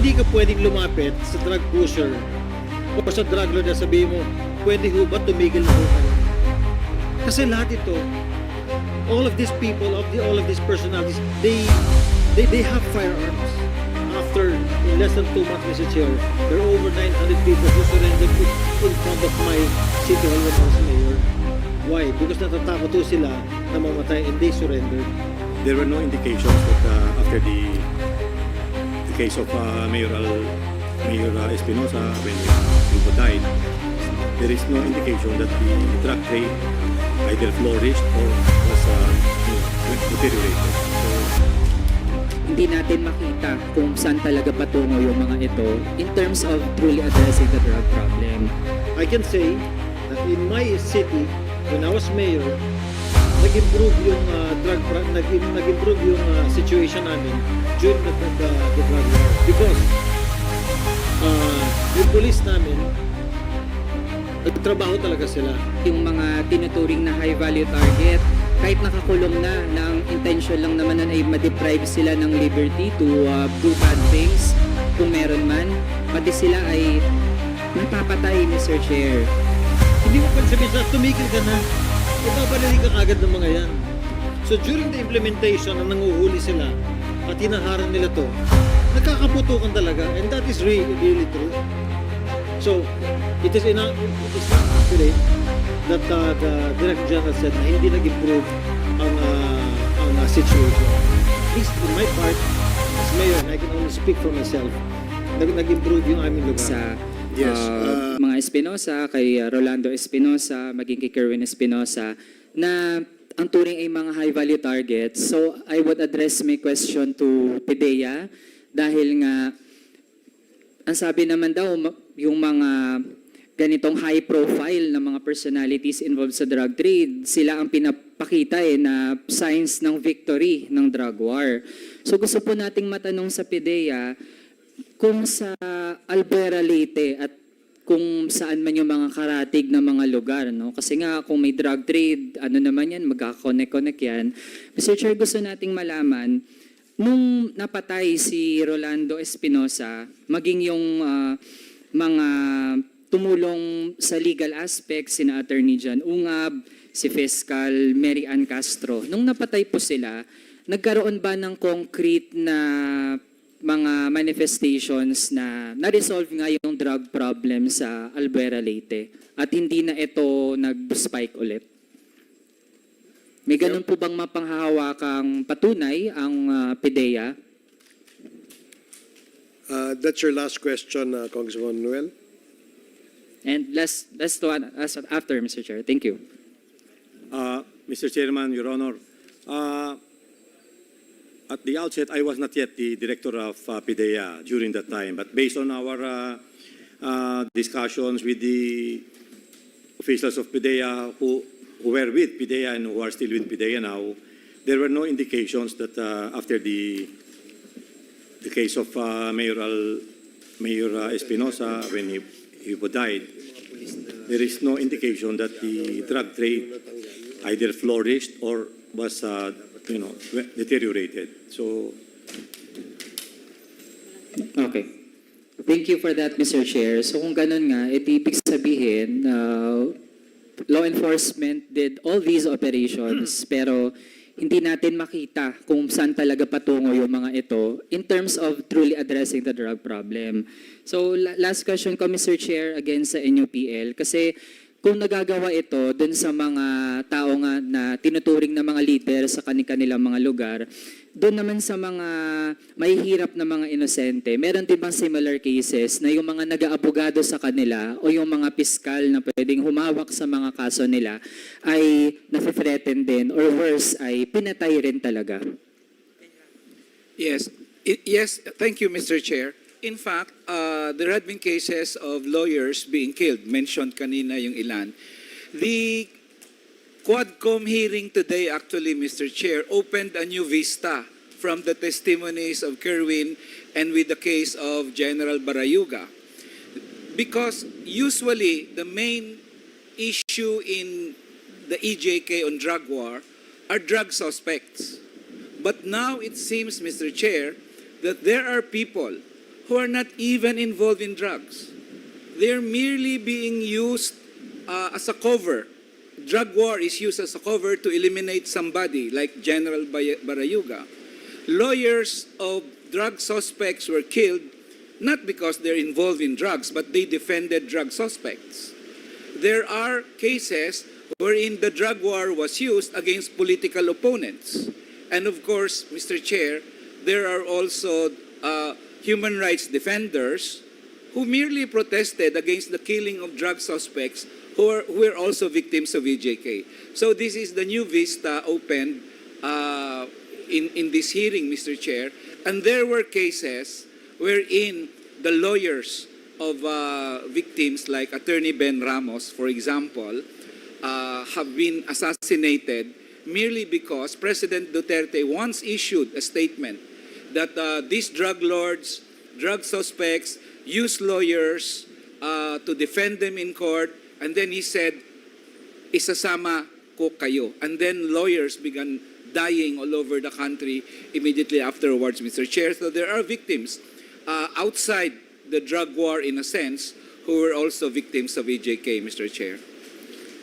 hindi ka pwedeng lumapit sa drug pusher o sa drug lord na sabihin mo, pwede ho ba tumigil na ho kayo? Kasi lahat ito, all of these people, all of these personalities, they have firearms. After in less than 2 months, Mr. Chair, there are over 900 people who surrendered in front of my City Hall when I was mayor. Why? Because natatakot ho sila na mamatay and they surrendered. There were no indications that after the case of Mayor Espinosa when he died, there is no indication that the drug trade either flourished or was deteriorated. So, hindi natin makita kung saan talaga patungo yung mga ito in terms of truly addressing the drug problem. I can say that in my city, when I was mayor, nag-improve yung nag-improve yung situation namin during the drug war. Because yung police namin, nagtrabaho talaga sila. Yung mga tinuturing na high value target, kahit nakakulong na, ang intention lang naman nun ay ma-deprive sila ng liberty to do bad things, kung meron man, pati sila ay napapatay, Mr. Chair. Hindi mo pa sabihin sa tumigil ka na, ipabalali ka agad ng mga yan. So during the implementation na nanguhuli sila at hinaharang nila to, nagkakaputukan talaga, and that is really true. So it is not actually that the Director General said na hindi nag-improve ang situation. At least in my part, as mayor, and I can only speak for myself, nag-improve yung aming lugar. Sa Yes, mga Espinosa, kay Rolando Espinosa, maging kay Kerwin Espinosa, na ang turing ay mga high value targets. So I would address my question to PIDEA dahil nga ang sabi naman daw yung mga ganitong high profile na mga personalities involved sa drug trade, sila ang pinapakita na signs ng victory ng drug war. So gusto po nating matanong sa PIDEA kung sa Albuera, Leyte at kung saan man yung mga karatig na mga lugar, no? Kasi nga kung may drug trade, ano naman yan, magkaka-connect yan. Mr. Chair, gusto nating malaman, nung napatay si Rolando Espinosa, maging yung mga tumulong sa legal aspects, sina Attorney John Ungab, si Fiscal Mary Ann Castro. Nung napatay po sila, nagkaroon ba ng concrete na mga manifestations na na-resolve nga yung drug problem sa Albuera, Leyte at hindi na ito nag-spike ulit? May ganun po bang mapanghahawakang patunay ang PIDEA? That's your last question, Congressman Noel. And last one after, Mr. Chair. Thank you. Mr. Chairman, Your Honor, at the outset, I was not yet the director of PIDEA during that time, but based on our discussions with the officials of PIDEA who were with PIDEA and who are still with PIDEA now, there were no indications that after the case of Mayor Espinosa, when he died, there is no indication that the drug trade either flourished or was deteriorated. So, Okay. Thank you for that, Mr. Chair. So kung ganun nga, ibig sabihin, law enforcement did all these operations, pero hindi natin makita kung saan talaga patungo yung mga ito in terms of truly addressing the drug problem. So last question ko, Mr. Chair, again sa NUPL, kasi kung nagagawa ito dun sa mga tao nga na tinuturing na mga leader sa kanilang mga lugar, doon naman sa mga mahihirap na mga inosente, meron din bang similar cases na yung mga nag-aabogado sa kanila o yung mga piskal na pwedeng humawak sa mga kaso nila ay nafe-threaten din or worse ay pinatay rin talaga? Yes, yes. Thank you, Mr. Chair. In fact, there had been cases of lawyers being killed. Mentioned kanina yung ilan. The Quadcom hearing today, actually, Mr. Chair, opened a new vista from the testimonies of Kerwin and with the case of General Barayuga. Because usually, the main issue in the EJK on drug war are drug suspects. But now it seems, Mr. Chair, that there are people who are not even involved in drugs. They're merely being used as a cover. Drug war is used as a cover to eliminate somebody like General Barayuga. Lawyers of drug suspects were killed not because they're involved in drugs, but they defended drug suspects. There are cases wherein the drug war was used against political opponents. And of course, Mr. Chair, there are also human rights defenders who merely protested against the killing of drug suspects who were also victims of EJK. So this is the new vista opened in this hearing, Mr. Chair. And there were cases wherein the lawyers of victims like Attorney Ben Ramos, for example, have been assassinated merely because President Duterte once issued a statement that these drug lords, drug suspects, use lawyers to defend them in court, and then he said, isasama ko kayo. And then lawyers began dying all over the country immediately afterwards, Mr. Chair. So there are victims outside the drug war, in a sense, who were also victims of EJK, Mr. Chair.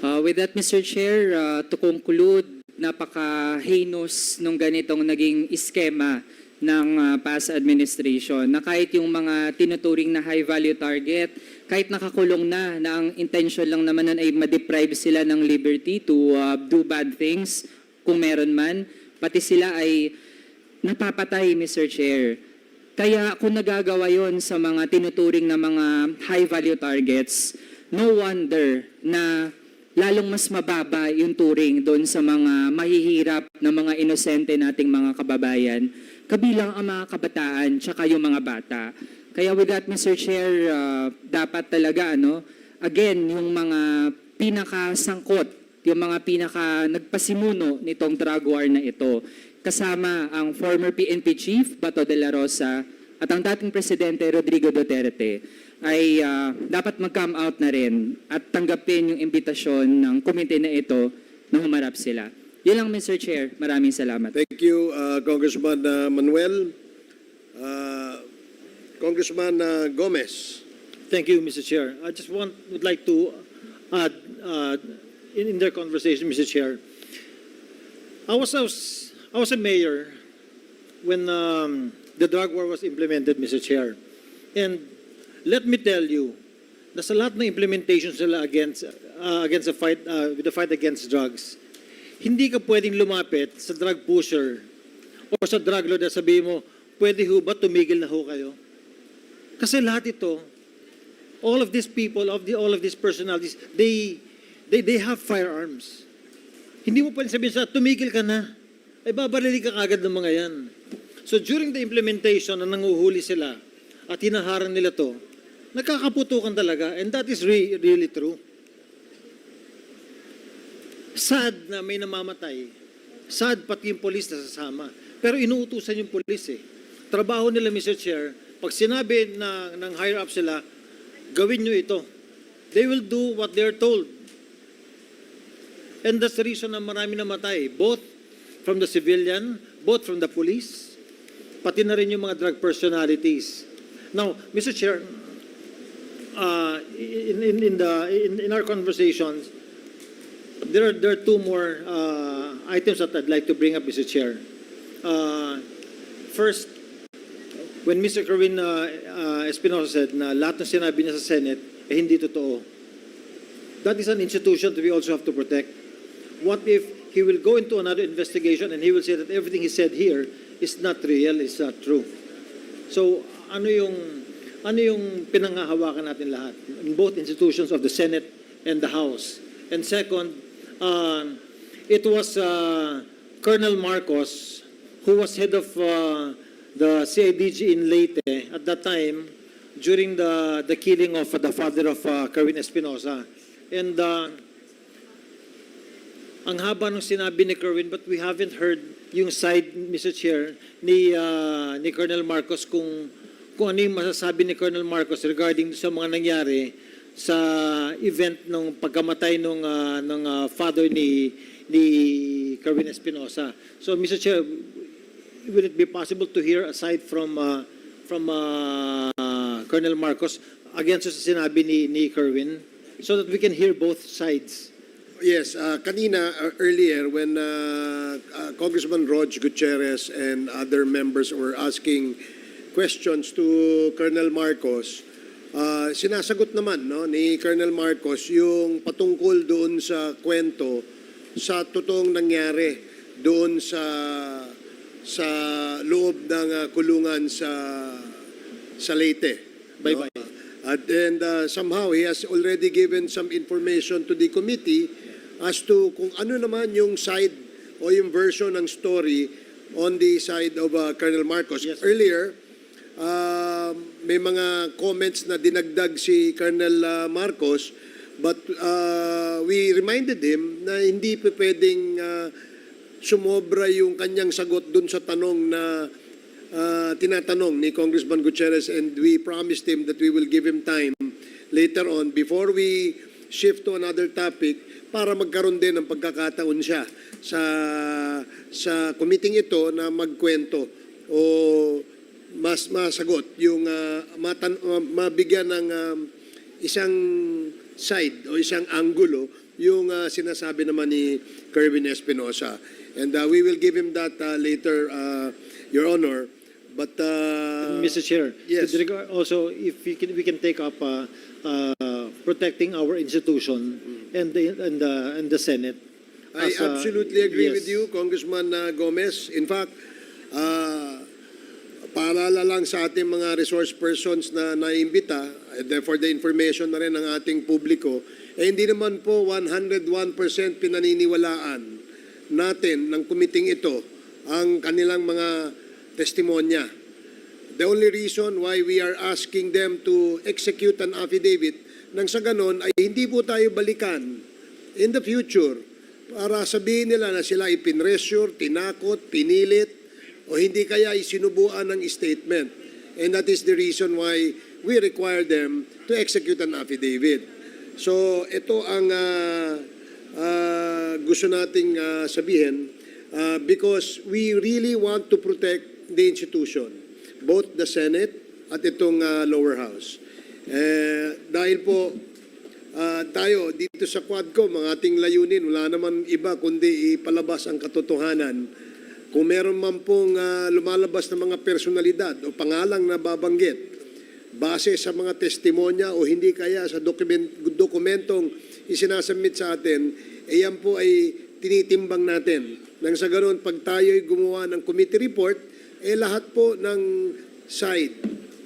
With that, Mr. Chair, to conclude, napaka-heinous nung ganitong naging iskema ng past administration na kahit yung mga tinuturing na high-value target, kahit nakakulong na ang intention lang naman nun ay ma-deprive sila ng liberty to do bad things, kung meron man, pati sila ay napapatay, Mr. Chair. Kaya kung nagagawa yon sa mga tinuturing na mga high-value targets, no wonder na lalong mas mababa yung turing doon sa mga mahihirap na mga inosente nating mga kababayan, kabilang ang mga kabataan tsaka yung mga bata. Kaya with that, Mr. Chair, dapat talaga, again, yung mga pinakasangkot, yung mga nagpasimuno nitong drug war na ito, kasama ang former PNP Chief, Bato de la Rosa, at ang dating Presidente Rodrigo Duterte, ay dapat mag-come out na rin at tanggapin yung imbitasyon ng komite na ito na humarap sila. Yun lang, Mr. Chair. Maraming salamat. Thank you, Congressman Manuel. Congressman Gomez. Thank you, Mr. Chair. I just would like to add in their conversation, Mr. Chair. I was a mayor when the drug war was implemented, Mr. Chair. And let me tell you, nasa lahat ng implementation sila against the fight with the fight against drugs. Hindi ka pwedeng lumapit sa drug pusher o sa drug lord at sabihin mo, pwede ho ba tumigil na ho kayo? Kasi lahat ito, all of these people, all of these personalities, they have firearms. Hindi mo pwedeng sabihin sa tumigil ka na, ay babarili ka agad ng mga yan. So during the implementation na nanguhuli sila at hinaharang nila to, nagkakaputukan talaga, and that is really true. Sad na may namamatay. Sad pati yung polis na sasama. Pero inuutusan yung polis eh. Trabaho nila, Mr. Chair, pag sinabi ng higher up sila, gawin nyo ito. They will do what they're told. And that's the reason na marami namatay, both from the civilian, both from the police, pati na rin yung mga drug personalities. Now, Mr. Chair, in our conversations, there are two more items that I'd like to bring up, Mr. Chair. First, when Mr. Kerwin Espinosa said na lahat ng sinabi niya sa Senate eh hindi totoo. That is an institution that we also have to protect. What if he will go into another investigation and he will say that everything he said here is not real, is not true? So, ano yung pinanghahawakan natin lahat in both institutions of the Senate and the House? And second, it was Colonel Marcos who was head of the CIDG in Leyte at that time during the killing of the father of Kerwin Espinosa. And ang haba ng sinabi ni Kerwin, but we haven't heard yung side, Mr. Chair, ni Colonel Marcos kung ano yung masasabi ni Colonel Marcos regarding sa mga nangyari sa event ng pagkamatay ng father ni Kerwin Espinosa. So, Mr. Chair, will it be possible to hear aside from from Colonel Marcos against sa sinabi ni Kerwin so that we can hear both sides. Yes, kanina, earlier, when Congressman Rog Gutierrez and other members were asking questions to Colonel Marcos, sinasagot naman ni Colonel Marcos yung patungkol doon sa kwento sa totoong nangyari doon sa loob ng kulungan sa Leyte. Bye-bye. And somehow he has already given some information to the committee as to kung ano naman yung side o yung version ng story on the side of Colonel Marcos. Yes. Earlier, may mga comments na dinagdag si Colonel Marcos, but we reminded him na hindi pa pwedeng sumobra yung kanyang sagot dun sa tanong na tinatanong ni Congressman Gutierrez, and we promised him that we will give him time later on before we shift to another topic para magkaroon din ng pagkakataon siya sa committee ito na magkwento o mas masagot yung mabigyan ng isang side o isang angulo yung sinasabi naman ni Kerwin Espinosa. And we will give him that later, Your Honor. But Mr. Chair, yes. with regard also, if we can take up protecting our institution and the Senate. I as, absolutely agree yes. with you, Congressman Gomez. In fact, paalala lang sa ating mga resource persons na naimbita, for the information na rin ng ating publiko, hindi naman po 101% pinaniniwalaan natin ng kumiting ito ang kanilang mga testimonya. The only reason why we are asking them to execute an affidavit nang sa ganon ay hindi po tayo balikan in the future para sabihin nila na sila ipinressure, tinakot, pinilit, o hindi kaya isinubuan ng statement. And that is the reason why we require them to execute an affidavit. So ito ang gusto nating sabihin because we really want to protect the institution, both the Senate at itong lower house. Dahil po tayo dito sa Quadcom, ang ating layunin, wala naman iba kundi ipalabas ang katotohanan. Kung meron man pong lumalabas na mga personalidad o pangalang na babanggit, base sa mga testimonya o hindi kaya sa dokumentong isinasubmit sa atin, yan po ay tinitimbang natin. Nang sa ganoon, pag tayo'y gumawa ng committee report, lahat po ng side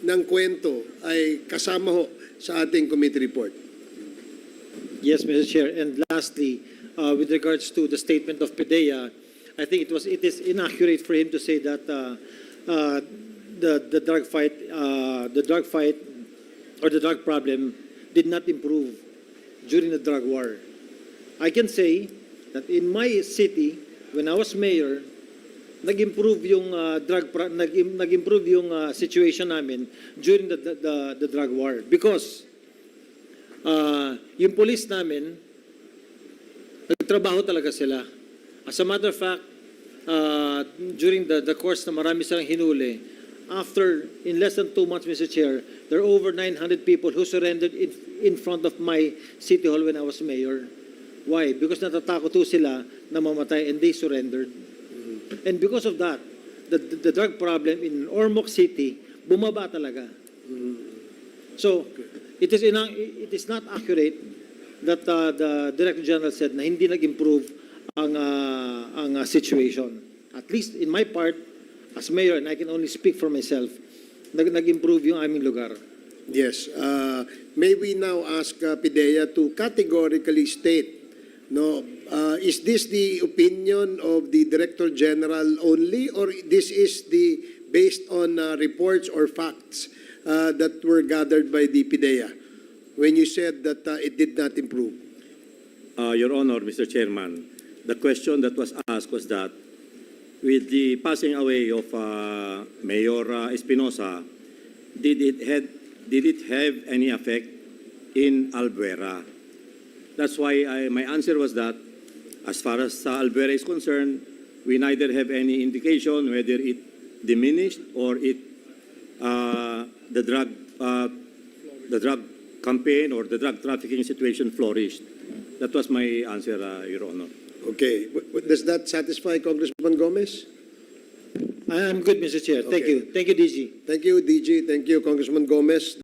ng kwento ay kasama ho sa ating committee report. Yes, Mr. Chair. And lastly, with regards to the statement of PDEA, I think it is inaccurate for him to say that the drug fight or the drug problem did not improve during the drug war. I can say that in my city, when I was mayor, nag-improve yung nag-improve yung situation namin during the drug war because yung police namin nagtrabaho talaga sila. As a matter of fact, during the course na marami silang hinuli, in less than 2 months, Mr. Chair, there are over 900 people who surrendered in front of my city hall when I was mayor. Why? Because natatakot po sila na mamatay and they surrendered. And because of that, the drug problem in Ormoc City bumaba talaga. So it is not accurate that the Director General said na hindi nag-improve ang situation. At least in my part as mayor, and I can only speak for myself, nag-improve yung aming lugar. Yes. May we now ask PDEA to categorically state, is this the opinion of the Director General only, or this is based on reports or facts that were gathered by the PDEA when you said that it did not improve? Your Honor, Mr. Chairman, the question that was asked was that with the passing away of Mayor Espinosa, did it have any effect in Albuera? That's why my answer was that as far as Albuera is concerned, we neither have any indication whether it diminished or it the drug campaign or the drug trafficking situation flourished. That was my answer, Your Honor. Okay. Does that satisfy Congressman Gomez? I'm good, Mr. Chair. Thank Okay. you. Thank you, DG. Thank you, DG. Thank you, Congressman Gomez.